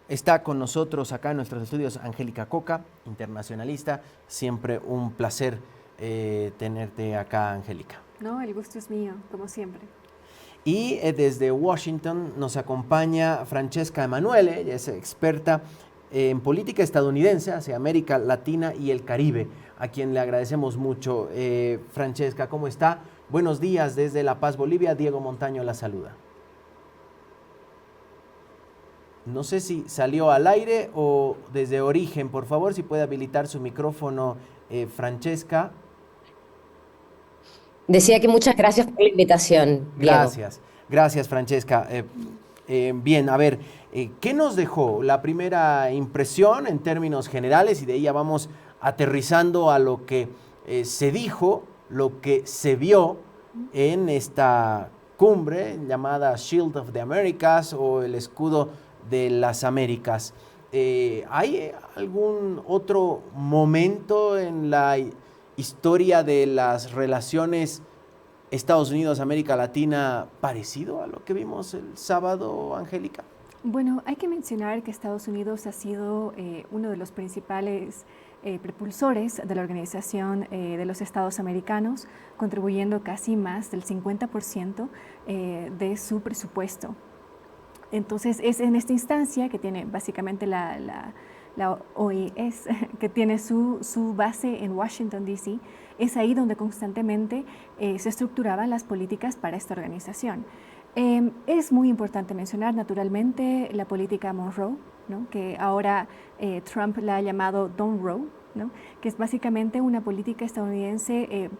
Está con nosotros acá en nuestros estudios Angélica Coca, internacionalista. Siempre un placer tenerte acá, Angélica. No, el gusto es mío, como siempre. Y desde Washington nos acompaña Francesca Emanuele. Ella es experta en política estadounidense hacia América Latina y el Caribe, a quien le agradecemos mucho. Francesca, ¿cómo está? Buenos días desde La Paz, Bolivia. Diego Montaño la saluda. No sé si salió al aire o desde origen. Por favor, si puede habilitar su micrófono, Francesca. Decía que muchas gracias por la invitación, Diego. Gracias, gracias, Francesca. Bien, a ver, ¿qué nos dejó la primera impresión en términos generales? Y de ahí ya vamos aterrizando a lo que se dijo, lo que se vio en esta cumbre llamada Shield of the Americas o el escudo de las Américas. ¿Hay algún otro momento en la historia de las relaciones Estados Unidos-América Latina parecido a lo que vimos el sábado, Angélica? Bueno, hay que mencionar que Estados Unidos ha sido uno de los principales propulsores de la Organización de los Estados Americanos, contribuyendo casi más del 50% de su presupuesto. Entonces, es en esta instancia que tiene básicamente la OES, que tiene su base en Washington, D.C., es ahí donde constantemente se estructuraban las políticas para esta organización. Es muy importante mencionar, naturalmente, la política Monroe, ¿no? Que ahora Trump la ha llamado Don't Roe, ¿no? Que es básicamente una política estadounidense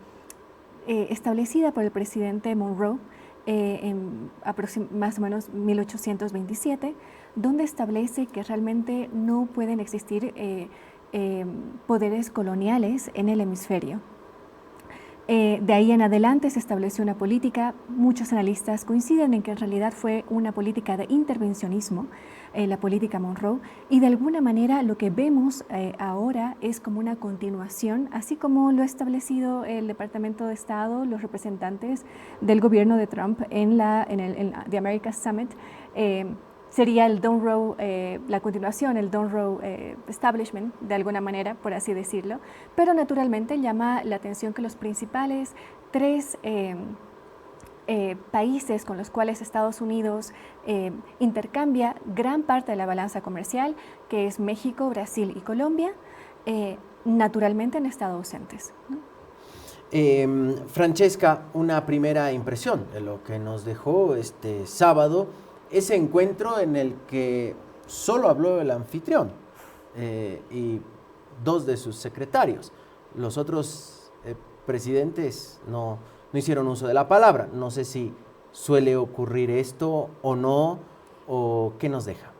establecida por el presidente Monroe en más o menos 1827, donde establece que realmente no pueden existir poderes coloniales en el hemisferio. De ahí en adelante se estableció una política, muchos analistas coinciden en que en realidad fue una política de intervencionismo, la política Monroe, y de alguna manera lo que vemos ahora es como una continuación, así como lo ha establecido el Departamento de Estado, los representantes del gobierno de Trump en el The Americas Summit. Sería el Don't Roe, la continuación, el Don't Roe establishment, de alguna manera, por así decirlo. Pero naturalmente llama la atención que los principales tres países con los cuales Estados Unidos intercambia gran parte de la balanza comercial, que es México, Brasil y Colombia, naturalmente han estado ausentes, ¿no? Francesca, una primera impresión de lo que nos dejó este sábado, ese encuentro en el que solo habló el anfitrión y dos de sus secretarios. Los otros presidentes no hicieron uso de la palabra. No sé si suele ocurrir esto o no, o qué nos deja.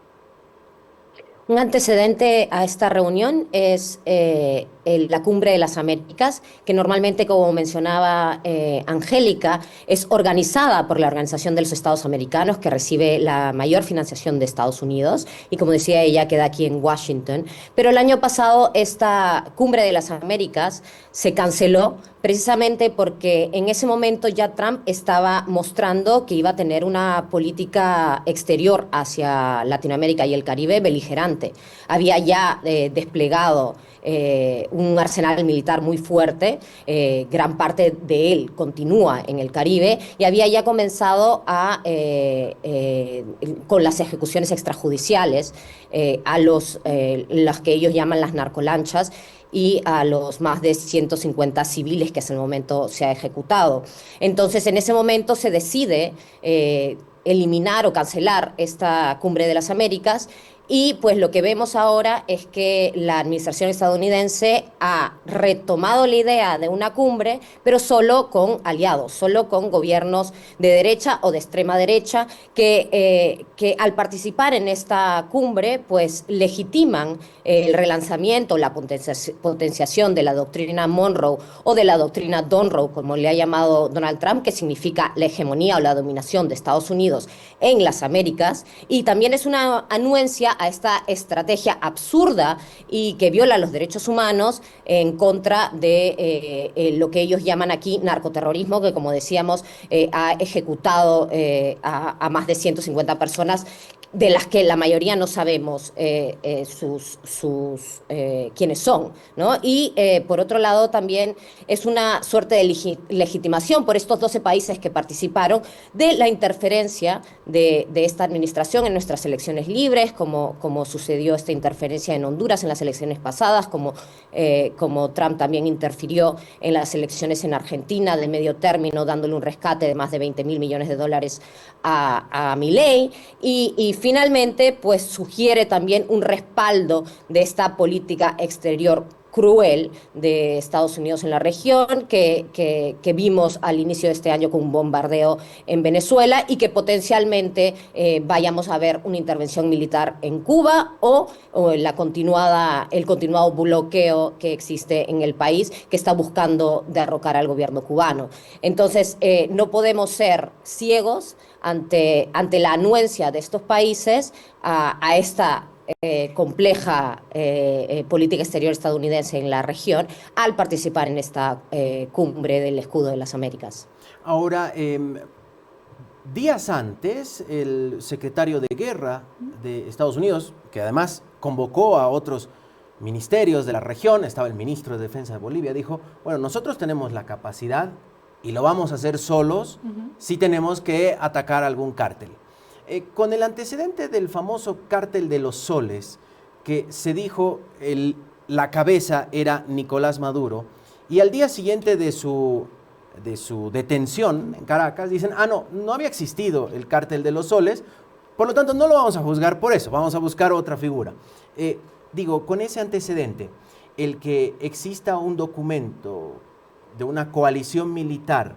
Un antecedente a esta reunión es la Cumbre de las Américas, que normalmente, como mencionaba Angélica, es organizada por la Organización de los Estados Americanos, que recibe la mayor financiación de Estados Unidos, y como decía ella, queda aquí en Washington. Pero el año pasado esta Cumbre de las Américas se canceló precisamente porque en ese momento ya Trump estaba mostrando que iba a tener una política exterior hacia Latinoamérica y el Caribe beligerante. Había ya desplegado un arsenal militar muy fuerte, gran parte de él continúa en el Caribe, y había ya comenzado con las ejecuciones extrajudiciales a las que ellos llaman las narcolanchas, y a los más de 150 civiles que hasta el momento se ha ejecutado. Entonces, en ese momento se decide eliminar o cancelar esta Cumbre de las Américas, y pues lo que vemos ahora es que la administración estadounidense ha retomado la idea de una cumbre, pero solo con aliados, solo con gobiernos de derecha o de extrema derecha, que al participar en esta cumbre pues legitiman el relanzamiento, la potenciación de la doctrina Monroe o de la doctrina Don't Roe, como le ha llamado Donald Trump, que significa la hegemonía o la dominación de Estados Unidos en las Américas, y también es una anuencia a esta estrategia absurda y que viola los derechos humanos en contra de lo que ellos llaman aquí narcoterrorismo, que como decíamos ha ejecutado a más de 150 personas de las que la mayoría no sabemos quiénes son, ¿no? Y por otro lado también es una suerte de legitimación por estos 12 países que participaron de la interferencia de esta administración en nuestras elecciones libres, como sucedió esta interferencia en Honduras en las elecciones pasadas, como Trump también interfirió en las elecciones en Argentina de medio término, dándole un rescate de más de $20.000 millones a Milei, y finalmente pues sugiere también un respaldo de esta política exterior cruel de Estados Unidos en la región, que vimos al inicio de este año con un bombardeo en Venezuela, y que potencialmente vayamos a ver una intervención militar en Cuba o el continuado bloqueo que existe en el país, que está buscando derrocar al gobierno cubano. Entonces, no podemos ser ciegos ante la anuencia de estos países a esta compleja política exterior estadounidense en la región al participar en esta cumbre del Escudo de las Américas. Ahora, días antes, el secretario de Guerra de Estados Unidos, que además convocó a otros ministerios de la región, estaba el ministro de Defensa de Bolivia, dijo, bueno, nosotros tenemos la capacidad y lo vamos a hacer solos si tenemos que atacar algún cártel. Con el antecedente del famoso cártel de los soles, que se dijo la cabeza era Nicolás Maduro, y al día siguiente de su detención en Caracas dicen, no había existido el cártel de los soles, por lo tanto no lo vamos a juzgar por eso, vamos a buscar otra figura. Con ese antecedente, el que exista un documento de una coalición militar,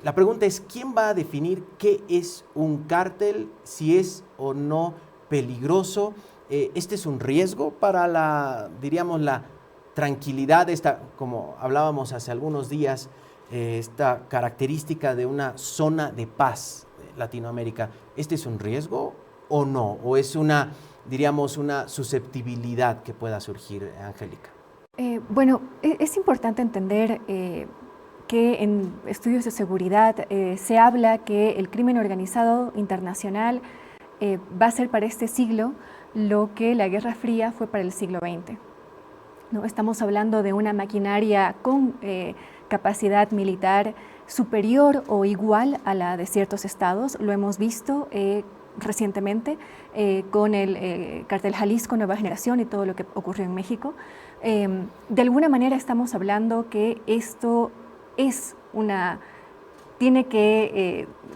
la pregunta es, ¿quién va a definir qué es un cártel, si es o no peligroso? ¿Este es un riesgo para la tranquilidad, como hablábamos hace algunos días, esta característica de una zona de paz Latinoamérica? ¿Este es un riesgo o no? ¿O es una susceptibilidad que pueda surgir, Angélica? Es importante entender que en estudios de seguridad se habla que el crimen organizado internacional va a ser para este siglo lo que la Guerra Fría fue para el siglo XX. ¿No? Estamos hablando de una maquinaria con capacidad militar superior o igual a la de ciertos estados. Lo hemos visto recientemente con el cartel Jalisco Nueva Generación y todo lo que ocurrió en México. De alguna manera estamos hablando que esto es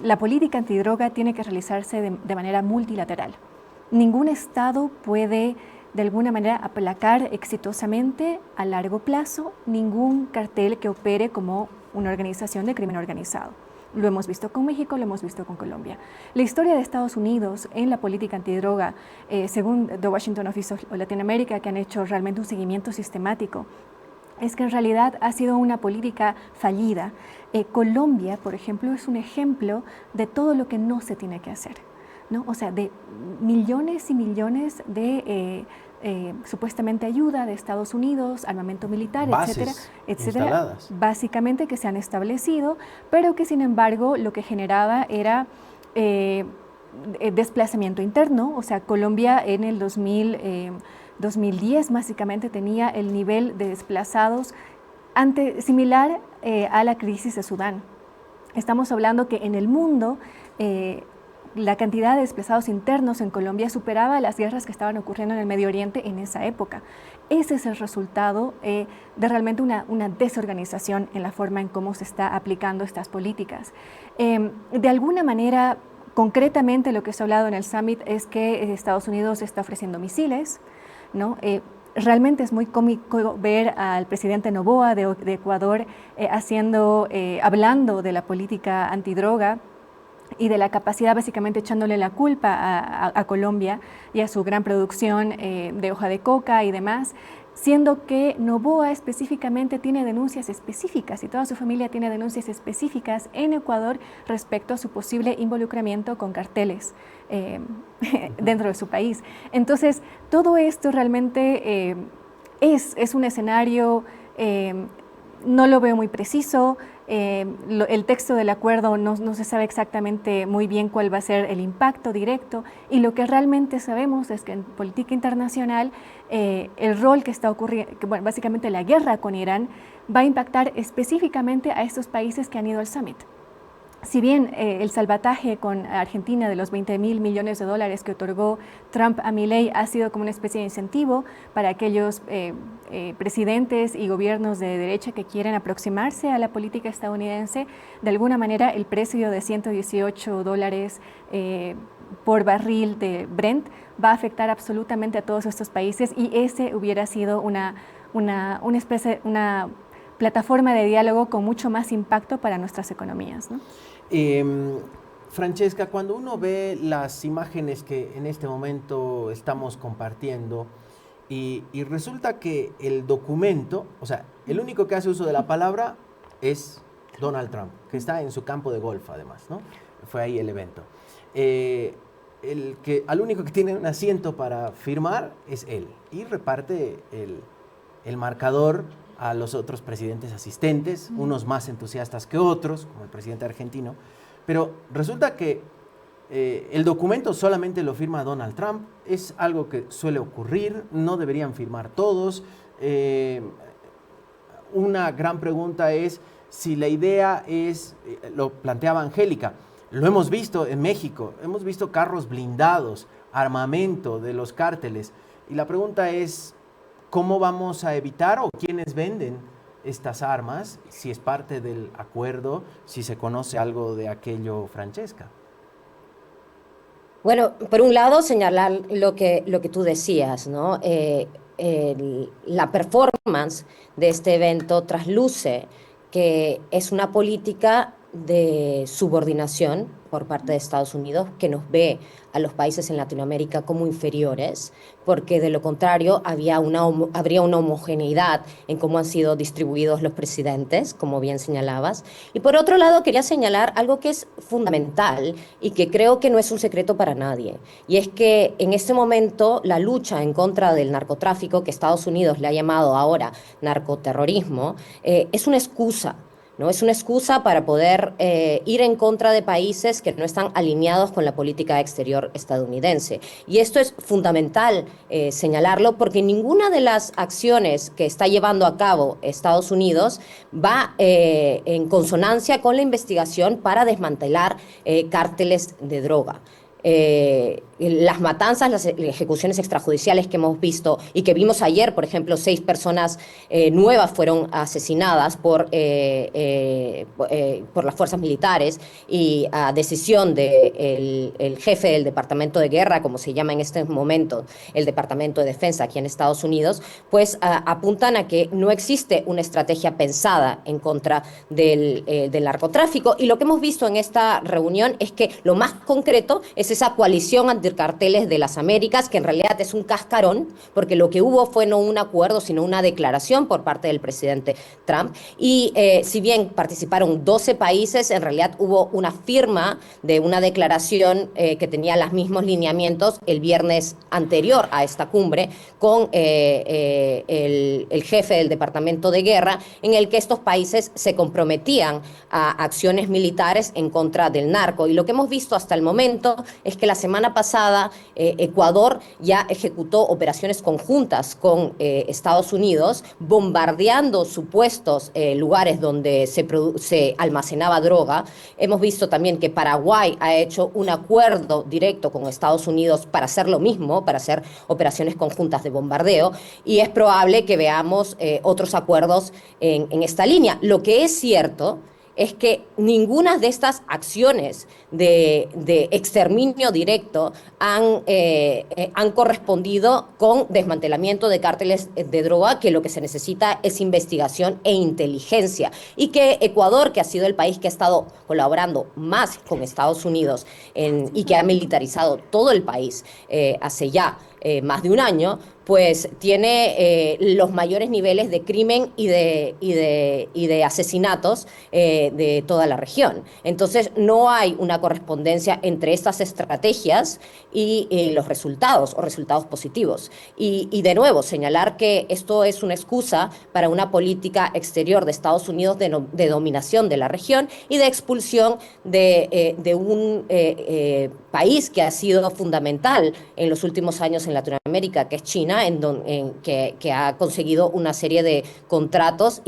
la política antidroga tiene que realizarse de manera multilateral. Ningún estado puede de alguna manera aplacar exitosamente a largo plazo ningún cartel que opere como una organización de crimen organizado. Lo hemos visto con México, lo hemos visto con Colombia. La historia de Estados Unidos en la política antidroga, según The Washington Office of Latinoamérica, que han hecho realmente un seguimiento sistemático, es que en realidad ha sido una política fallida. Colombia, por ejemplo, es un ejemplo de todo lo que no se tiene que hacer, ¿no? O sea, de millones y millones de supuestamente ayuda de Estados Unidos, armamento militar, etcétera, básicamente que se han establecido, pero que sin embargo lo que generaba era desplazamiento interno. O sea, Colombia en el 2010 básicamente tenía el nivel de desplazados similar a la crisis de Sudán. Estamos hablando que en el mundo la cantidad de desplazados internos en Colombia superaba las guerras que estaban ocurriendo en el Medio Oriente en esa época. Ese es el resultado de realmente una desorganización en la forma en cómo se está aplicando estas políticas. De alguna manera, concretamente lo que se ha hablado en el Summit es que Estados Unidos está ofreciendo misiles, ¿no? Realmente es muy cómico ver al presidente Noboa de Ecuador hablando de la política antidroga y de la capacidad, básicamente echándole la culpa a Colombia y a su gran producción de hoja de coca y demás, siendo que Noboa específicamente tiene denuncias específicas y toda su familia tiene denuncias específicas en Ecuador respecto a su posible involucramiento con carteles dentro de su país. Entonces, todo esto realmente es un escenario, no lo veo muy preciso. El texto del acuerdo no se sabe exactamente muy bien cuál va a ser el impacto directo, y lo que realmente sabemos es que en política internacional el rol que está ocurriendo, bueno, básicamente la guerra con Irán, va a impactar específicamente a estos países que han ido al summit. Si bien el salvataje con Argentina de los 20.000 millones de dólares que otorgó Trump a Milei ha sido como una especie de incentivo para aquellos presidentes y gobiernos de derecha que quieren aproximarse a la política estadounidense, de alguna manera el precio de $118 por barril de Brent va a afectar absolutamente a todos estos países, y ese hubiera sido una plataforma de diálogo con mucho más impacto para nuestras economías, ¿no? Francesca, cuando uno ve las imágenes que en este momento estamos compartiendo y resulta que el documento, o sea, el único que hace uso de la palabra es Donald Trump, que está en su campo de golf además, ¿no? Fue ahí el evento. Al único que tiene un asiento para firmar es él, y reparte el marcador a los otros presidentes asistentes, unos más entusiastas que otros, como el presidente argentino, pero resulta que el documento solamente lo firma Donald Trump. Es algo que suele ocurrir, no deberían firmar todos. Una gran pregunta es si la idea es, lo planteaba Angélica, lo hemos visto en México, hemos visto carros blindados, armamento de los cárteles, y la pregunta es, ¿cómo vamos a evitar, o quiénes venden estas armas? Si es parte del acuerdo, si se conoce algo de aquello, Francesca. Bueno, por un lado, señalar lo que tú decías, ¿no? La performance de este evento trasluce que es una política de subordinación por parte de Estados Unidos, que nos ve a los países en Latinoamérica como inferiores, porque de lo contrario habría una homogeneidad en cómo han sido distribuidos los presidentes, como bien señalabas. Y por otro lado, quería señalar algo que es fundamental y que creo que no es un secreto para nadie, y es que en este momento la lucha en contra del narcotráfico, que Estados Unidos le ha llamado ahora narcoterrorismo, es una excusa. ¿No? Es una excusa para poder ir en contra de países que no están alineados con la política exterior estadounidense. Y esto es fundamental señalarlo, porque ninguna de las acciones que está llevando a cabo Estados Unidos va en consonancia con la investigación para desmantelar cárteles de droga. Las matanzas, las ejecuciones extrajudiciales que hemos visto y que vimos ayer, por ejemplo, 6 personas nuevas fueron asesinadas por las fuerzas militares, y a decisión del el jefe del Departamento de Guerra, como se llama en este momento el Departamento de Defensa aquí en Estados Unidos, pues apuntan a que no existe una estrategia pensada en contra del narcotráfico. Y lo que hemos visto en esta reunión es que lo más concreto es esa coalición anticarteles de las Américas, que en realidad es un cascarón, porque lo que hubo fue no un acuerdo, sino una declaración por parte del presidente Trump. Y si bien participaron 12 países, en realidad hubo una firma de una declaración que tenía los mismos lineamientos el viernes anterior a esta cumbre con el jefe del Departamento de Guerra, en el que estos países se comprometían a acciones militares en contra del narco. Y lo que hemos visto hasta el momento es que la semana pasada Ecuador ya ejecutó operaciones conjuntas con Estados Unidos, bombardeando supuestos lugares donde se almacenaba droga. Hemos visto también que Paraguay ha hecho un acuerdo directo con Estados Unidos para hacer lo mismo, para hacer operaciones conjuntas de bombardeo, y es probable que veamos otros acuerdos en esta línea. Lo que es cierto es que ninguna de estas acciones de exterminio directo han correspondido con desmantelamiento de cárteles de droga, que lo que se necesita es investigación e inteligencia. Y que Ecuador, que ha sido el país que ha estado colaborando más con Estados Unidos y que ha militarizado todo el país hace ya más de un año, pues tiene los mayores niveles de crimen y de asesinatos de toda la región. Entonces, no hay una correspondencia entre estas estrategias y los resultados o resultados positivos. Y de nuevo, señalar que esto es una excusa para una política exterior de Estados Unidos de dominación de la región y de expulsión de un país que ha sido fundamental en los últimos años en Latinoamérica, que es China, que ha conseguido una serie de contratos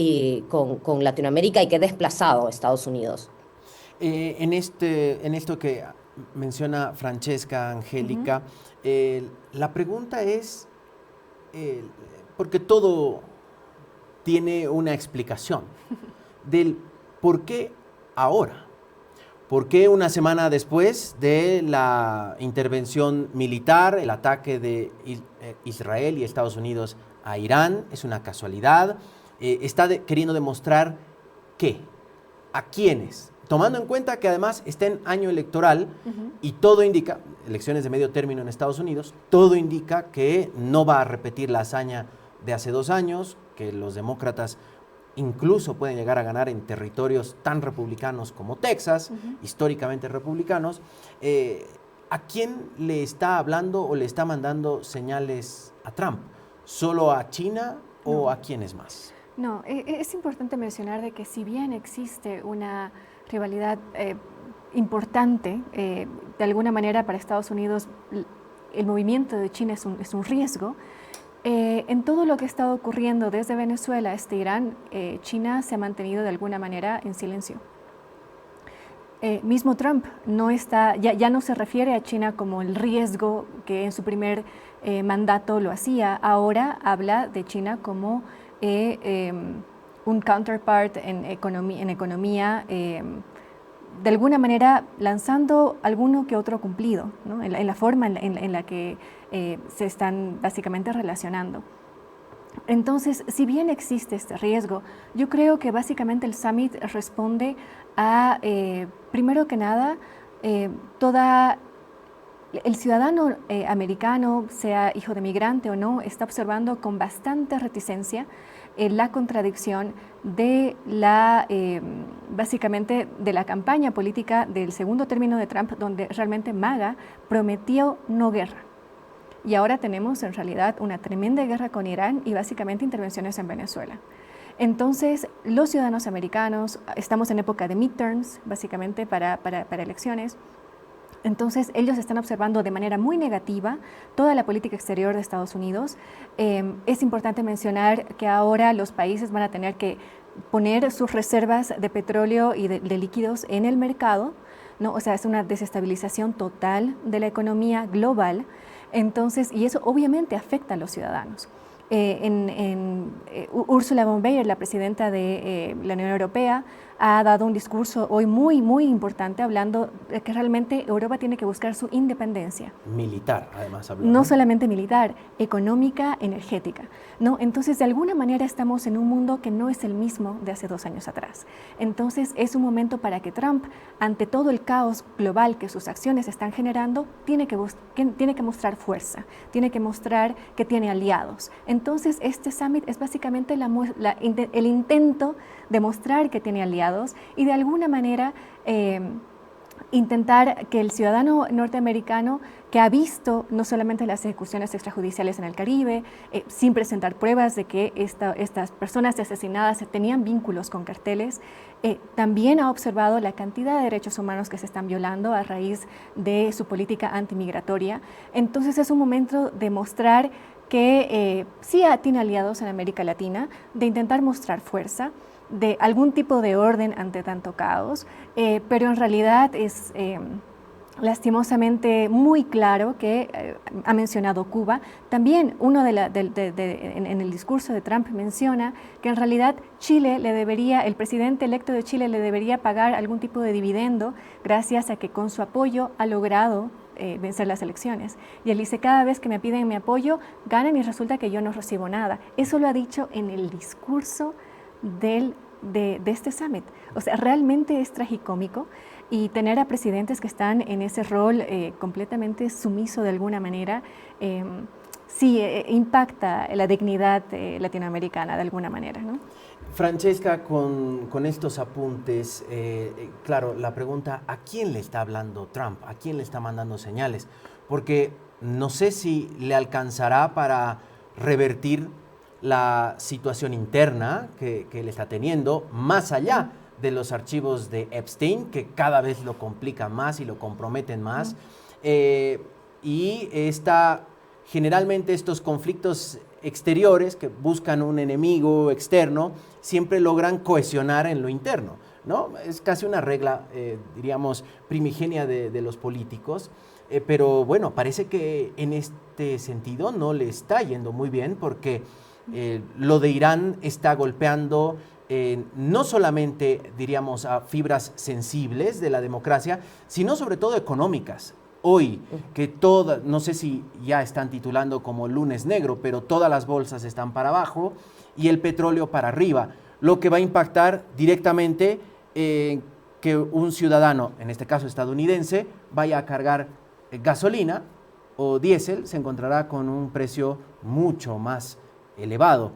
con Latinoamérica y que ha desplazado a Estados Unidos. En esto que menciona Francesca, Angélica, la pregunta es, porque todo tiene una explicación, del por qué ahora. ¿Por qué una semana después de la intervención militar, el ataque de Israel y Estados Unidos a Irán? ¿Es una casualidad? ¿Está queriendo demostrar qué? ¿A quiénes? Tomando en cuenta que además está en año electoral y todo indica, elecciones de medio término en Estados Unidos, todo indica que no va a repetir la hazaña de hace 2 años, que los demócratas incluso pueden llegar a ganar en territorios tan republicanos como Texas, históricamente republicanos. ¿A quién le está hablando o le está mandando señales a Trump? ¿Solo a China o a quiénes más? No, es importante mencionar de que si bien existe una rivalidad importante, de alguna manera para Estados Unidos el movimiento de China es un riesgo. En todo lo que ha estado ocurriendo desde Venezuela hasta Irán, China se ha mantenido de alguna manera en silencio. Mismo Trump ya no se refiere a China como el riesgo que en su primer mandato lo hacía, ahora habla de China como un counterpart en economía, de alguna manera lanzando alguno que otro cumplido, ¿no? en la forma en la que se están básicamente relacionando. Entonces, si bien existe este riesgo, yo creo que básicamente el summit responde a, primero que nada, el ciudadano americano, sea hijo de migrante o no, está observando con bastante reticencia la contradicción de básicamente de la campaña política del segundo término de Trump, donde realmente MAGA prometió no guerra. Y ahora tenemos en realidad una tremenda guerra con Irán y básicamente intervenciones en Venezuela. Entonces, los ciudadanos americanos, estamos en época de midterms, básicamente para elecciones. Entonces, ellos están observando de manera muy negativa toda la política exterior de Estados Unidos. Es importante mencionar que ahora los países van a tener que poner sus reservas de petróleo y de líquidos en el mercado, ¿no? O sea, es una desestabilización total de la economía global. Entonces, y eso obviamente afecta a los ciudadanos. Ursula von der Leyen, la presidenta de la Unión Europea, ha dado un discurso hoy muy, muy importante hablando de que realmente Europa tiene que buscar su independencia. Militar, además. No solamente militar, económica, energética, ¿no? Entonces, de alguna manera estamos en un mundo que no es el mismo de hace 2 años atrás. Entonces, es un momento para que Trump, ante todo el caos global que sus acciones están generando, tiene que mostrar fuerza, tiene que mostrar que tiene aliados. Entonces, este summit es básicamente el intento de mostrar que tiene aliados y de alguna manera intentar que el ciudadano norteamericano que ha visto no solamente las ejecuciones extrajudiciales en el Caribe, sin presentar pruebas de que estas personas asesinadas tenían vínculos con carteles, también ha observado la cantidad de derechos humanos que se están violando a raíz de su política antimigratoria. Entonces es un momento de mostrar que sí tiene aliados en América Latina, de intentar mostrar fuerza, de algún tipo de orden ante tanto caos, pero en realidad es lastimosamente muy claro que ha mencionado Cuba. También en el discurso de Trump menciona que en realidad el presidente electo de Chile le debería pagar algún tipo de dividendo gracias a que con su apoyo ha logrado vencer las elecciones. Y él dice, cada vez que me piden mi apoyo, ganan y resulta que yo no recibo nada. Eso lo ha dicho en el discurso de este summit. O sea, realmente es tragicómico. Y tener a presidentes que están en ese rol completamente sumiso de alguna manera, sí impacta la dignidad latinoamericana de alguna manera, ¿no? Francesca, con estos apuntes, claro, la pregunta, ¿a quién le está hablando Trump? ¿A quién le está mandando señales? Porque no sé si le alcanzará para revertir la situación interna que él está teniendo, más allá de los archivos de Epstein, que cada vez lo complican más y lo comprometen más. Y generalmente estos conflictos exteriores que buscan un enemigo externo siempre logran cohesionar en lo interno, ¿no? Es casi una regla, diríamos, primigenia de los políticos, pero bueno, parece que en este sentido no le está yendo muy bien porque lo de Irán está golpeando no solamente, diríamos, a fibras sensibles de la democracia, sino sobre todo económicas. Hoy, que no sé si ya están titulando como lunes negro, pero todas las bolsas están para abajo y el petróleo para arriba, lo que va a impactar directamente que un ciudadano, en este caso estadounidense, vaya a cargar gasolina o diésel, se encontrará con un precio mucho más elevado.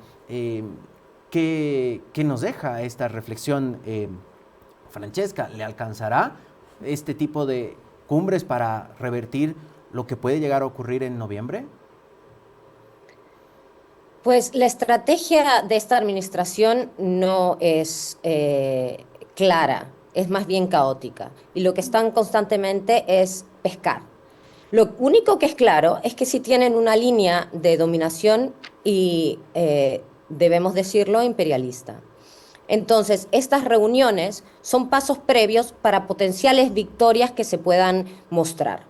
¿Qué nos deja esta reflexión, Francesca? ¿Le alcanzará este tipo de cumbres para revertir lo que puede llegar a ocurrir en noviembre? Pues la estrategia de esta administración no es clara, es más bien caótica. Y lo que están constantemente es pescar. Lo único que es claro es que sí tienen una línea de dominación y, debemos decirlo, imperialista. Entonces, estas reuniones son pasos previos para potenciales victorias que se puedan mostrar.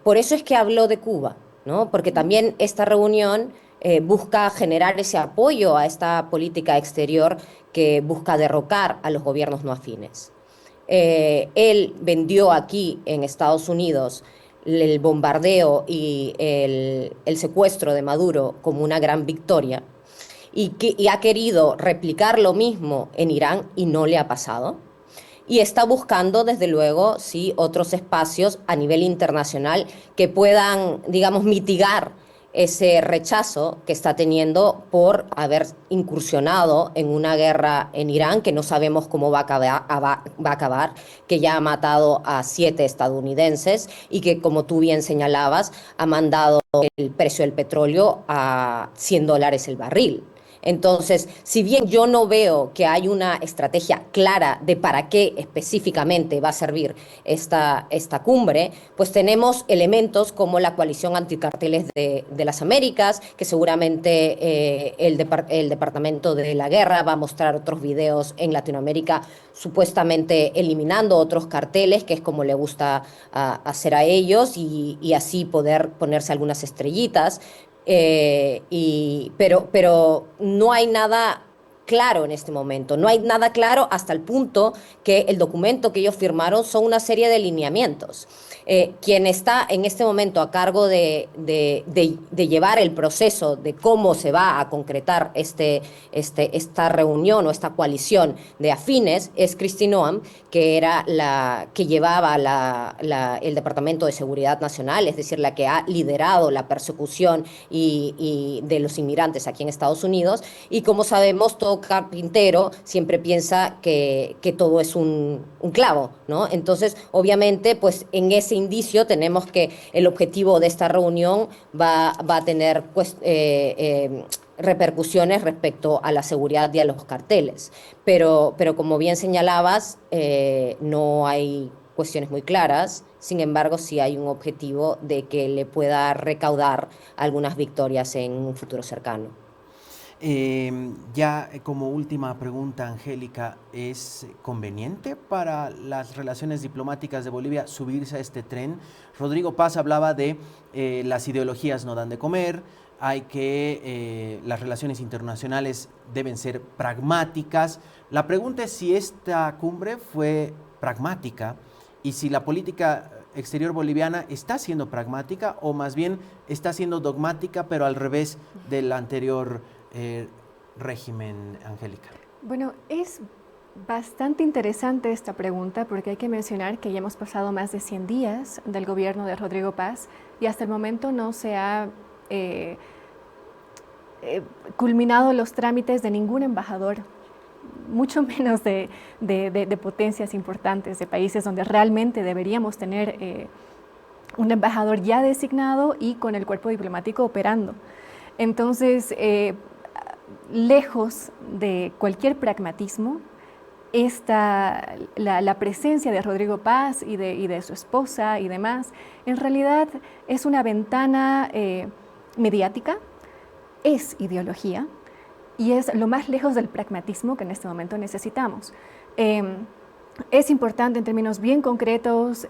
Por eso es que habló de Cuba, ¿no? Porque también esta reunión busca generar ese apoyo a esta política exterior que busca derrocar a los gobiernos no afines. Él vendió aquí en Estados Unidos el bombardeo y el secuestro de Maduro como una gran victoria y ha querido replicar lo mismo en Irán y no le ha pasado. Y está buscando, desde luego, sí, otros espacios a nivel internacional que puedan, digamos, mitigar ese rechazo que está teniendo por haber incursionado en una guerra en Irán que no sabemos cómo va a acabar, que ya ha matado a 7 estadounidenses y que, como tú bien señalabas, ha mandado el precio del petróleo a $100 el barril. Entonces, si bien yo no veo que hay una estrategia clara de para qué específicamente va a servir esta cumbre, pues tenemos elementos como la coalición anticarteles de las Américas, que seguramente el Departamento de la Guerra va a mostrar otros videos en Latinoamérica, supuestamente eliminando otros carteles, que es como le gusta hacer a ellos, y así poder ponerse algunas estrellitas. Pero no hay nada claro en este momento. No hay nada claro hasta el punto que el documento que ellos firmaron son una serie de lineamientos. Quien está en este momento a cargo de llevar el proceso de cómo se va a concretar esta reunión o esta coalición de afines es Kristi Noem, que era la que llevaba el Departamento de Seguridad Nacional, es decir, la que ha liderado la persecución y de los inmigrantes aquí en Estados Unidos. Y como sabemos, todo carpintero siempre piensa que todo es un clavo, ¿no? Entonces, obviamente, pues en ese indicio tenemos que el objetivo de esta reunión va a tener pues, repercusiones respecto a la seguridad y a los carteles. Pero como bien señalabas, no hay cuestiones muy claras. Sin embargo, sí hay un objetivo de que le pueda recaudar algunas victorias en un futuro cercano. Ya como última pregunta, Angélica, ¿es conveniente para las relaciones diplomáticas de Bolivia subirse a este tren? Rodrigo Paz hablaba de las ideologías no dan de comer, las relaciones internacionales deben ser pragmáticas. La pregunta es si esta cumbre fue pragmática y si la política exterior boliviana está siendo pragmática o más bien está siendo dogmática, pero al revés del anterior régimen, Angélica. Bueno, es Bastante interesante esta pregunta porque hay que mencionar que ya hemos pasado más de 100 días del gobierno de Rodrigo Paz y hasta el momento no se ha culminado los trámites de ningún embajador, mucho menos de potencias importantes, de países donde realmente deberíamos tener un embajador ya designado y con el cuerpo diplomático operando. Entonces, lejos de cualquier pragmatismo, la presencia de Rodrigo Paz y de su esposa y demás, en realidad es una ventana mediática, es ideología y es lo más lejos del pragmatismo que en este momento necesitamos. Es importante en términos bien concretos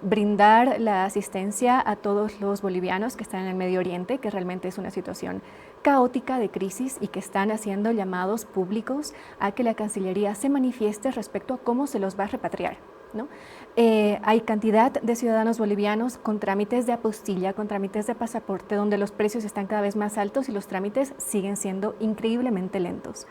brindar la asistencia a todos los bolivianos que están en el Medio Oriente, que realmente es una situación caótica de crisis y que están haciendo llamados públicos a que la Cancillería se manifieste respecto a cómo se los va a repatriar, ¿no? Hay cantidad de ciudadanos bolivianos con trámites de apostilla, con trámites de pasaporte, donde los precios están cada vez más altos y los trámites siguen siendo increíblemente lentos.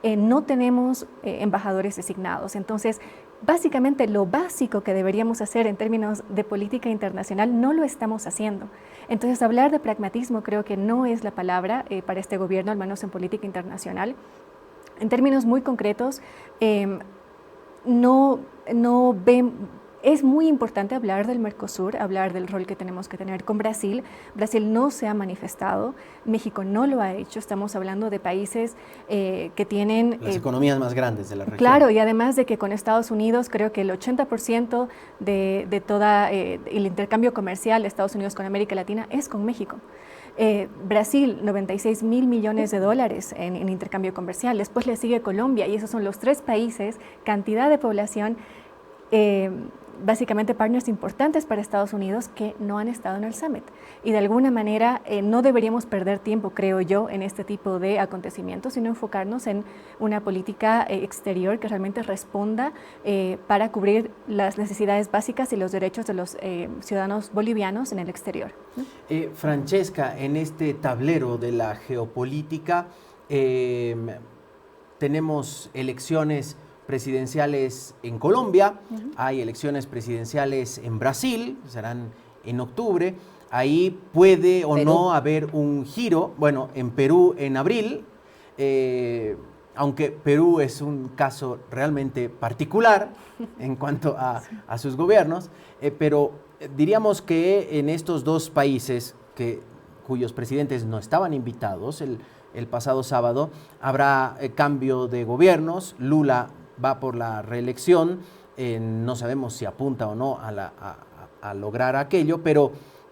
No tenemos embajadores designados, entonces básicamente lo básico que deberíamos hacer en términos de política internacional no lo estamos haciendo. Entonces hablar de pragmatismo creo que no es la palabra para este gobierno, al menos en política internacional. En términos muy concretos, es muy importante hablar del Mercosur, hablar del rol que tenemos que tener con Brasil. Brasil no se ha manifestado, México no lo ha hecho, estamos hablando de países que tienen... Las economías más grandes de la región. Claro, y además de que con Estados Unidos creo que el 80% de todo el intercambio comercial de Estados Unidos con América Latina es con México. Brasil, 96 mil millones de dólares en intercambio comercial. Después le sigue Colombia y esos son los 3 países, cantidad de población, básicamente partners importantes para Estados Unidos que no han estado en el summit. Y de alguna manera no deberíamos perder tiempo, creo yo, en este tipo de acontecimientos, sino enfocarnos en una política exterior que realmente responda para cubrir las necesidades básicas y los derechos de los ciudadanos bolivianos en el exterior. Francesca, en este tablero de la geopolítica tenemos elecciones presidenciales en Colombia, hay elecciones presidenciales en Brasil, serán en octubre, ahí puede o no haber un giro, bueno, en Perú en abril, aunque Perú es un caso realmente particular en cuanto a sus gobiernos, pero diríamos que en estos 2 países cuyos presidentes no estaban invitados el pasado sábado, habrá cambio de gobiernos. Lula va por la reelección, no sabemos si apunta o no a lograr aquello, pero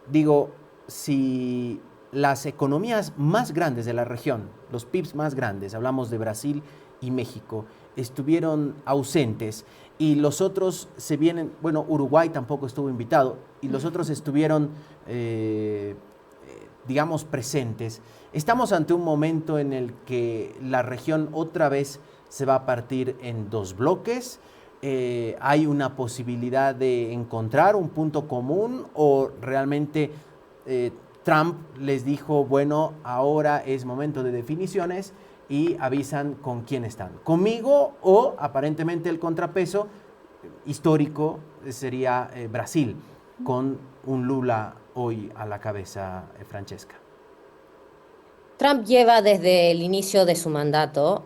digo, si las economías más grandes de la región, los PIBs más grandes, hablamos de Brasil y México, estuvieron ausentes y los otros se vienen, bueno, Uruguay tampoco estuvo invitado, y los otros estuvieron, digamos, presentes, estamos ante un momento en el que la región otra vez se va a partir en 2 bloques. ¿Hay una posibilidad de encontrar un punto común o realmente Trump les dijo, bueno, ahora es momento de definiciones y avisan con quién están? ¿Conmigo o aparentemente el contrapeso histórico sería Brasil, con un Lula hoy a la cabeza, Francesca? Trump lleva desde el inicio de su mandato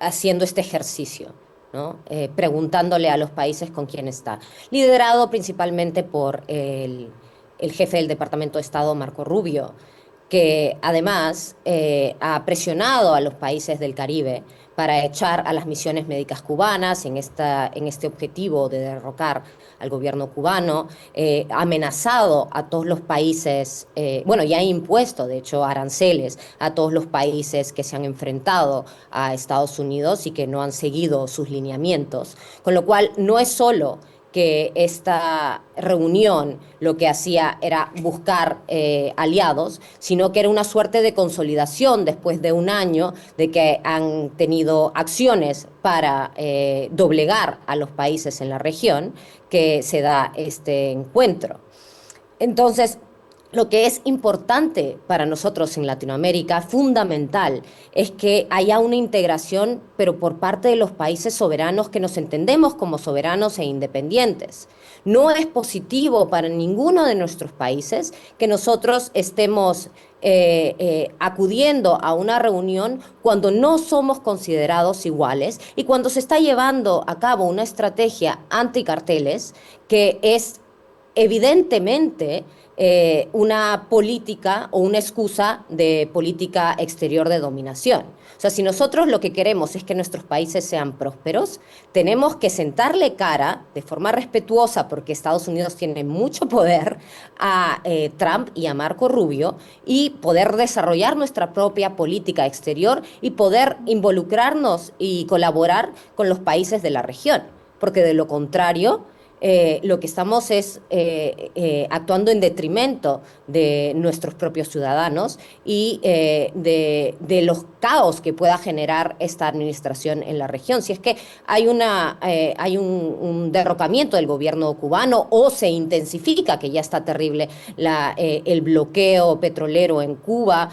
haciendo este ejercicio, ¿no? Preguntándole a los países con quién está, liderado principalmente por el jefe del Departamento de Estado, Marco Rubio, que además ha presionado a los países del Caribe para echar a las misiones médicas cubanas en este objetivo de derrocar al gobierno cubano, ha amenazado a todos los países, bueno, y ha impuesto, de hecho, aranceles a todos los países que se han enfrentado a Estados Unidos y que no han seguido sus lineamientos. Con lo cual, no es solo que esta reunión lo que hacía era buscar aliados, sino que era una suerte de consolidación después de un año de que han tenido acciones para doblegar a los países en la región, que se da este encuentro. Entonces, lo que es importante para nosotros en Latinoamérica, fundamental, es que haya una integración, pero por parte de los países soberanos que nos entendemos como soberanos e independientes. No es positivo para ninguno de nuestros países que nosotros estemos acudiendo a una reunión cuando no somos considerados iguales y cuando se está llevando a cabo una estrategia anticarteles que es evidentemente una política o una excusa de política exterior de dominación. O sea, si nosotros lo que queremos es que nuestros países sean prósperos, tenemos que sentarle cara de forma respetuosa, porque Estados Unidos tiene mucho poder, a Trump y a Marco Rubio, y poder desarrollar nuestra propia política exterior y poder involucrarnos y colaborar con los países de la región. Porque de lo contrario, lo que estamos es actuando en detrimento de nuestros propios ciudadanos y de los caos que pueda generar esta administración en la región. Si es que hay un derrocamiento del gobierno cubano o se intensifica, que ya está terrible, el bloqueo petrolero en Cuba,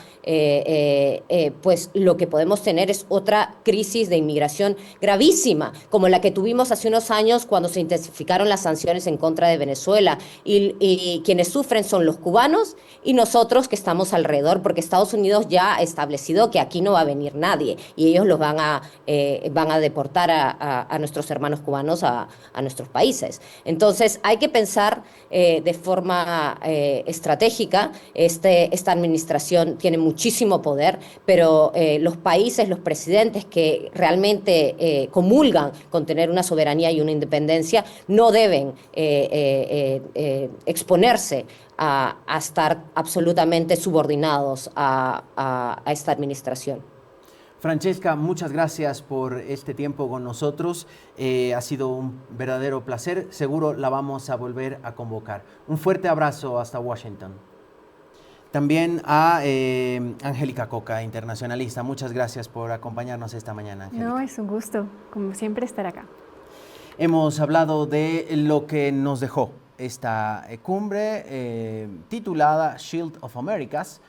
pues lo que podemos tener es otra crisis de inmigración gravísima, como la que tuvimos hace unos años cuando se intensificaron las sanciones en contra de Venezuela, y quienes sufren son los cubanos y nosotros que estamos alrededor, porque Estados Unidos ya ha establecido que aquí no va a venir nadie y ellos los van a deportar a nuestros hermanos cubanos a nuestros países. Entonces hay que pensar de forma estratégica. Esta administración tiene muchísimo poder, pero los países, los presidentes que realmente comulgan con tener una soberanía y una independencia no deben exponerse a estar absolutamente subordinados a esta administración. Francesca, muchas gracias por este tiempo con nosotros. Ha sido un verdadero placer. Seguro la vamos a volver a convocar. Un fuerte abrazo hasta Washington. También a Angélica Coca, internacionalista. Muchas gracias por acompañarnos esta mañana, Angélica. No, es un gusto, como siempre, estar acá. Hemos hablado de lo que nos dejó esta cumbre titulada Shield of Americas,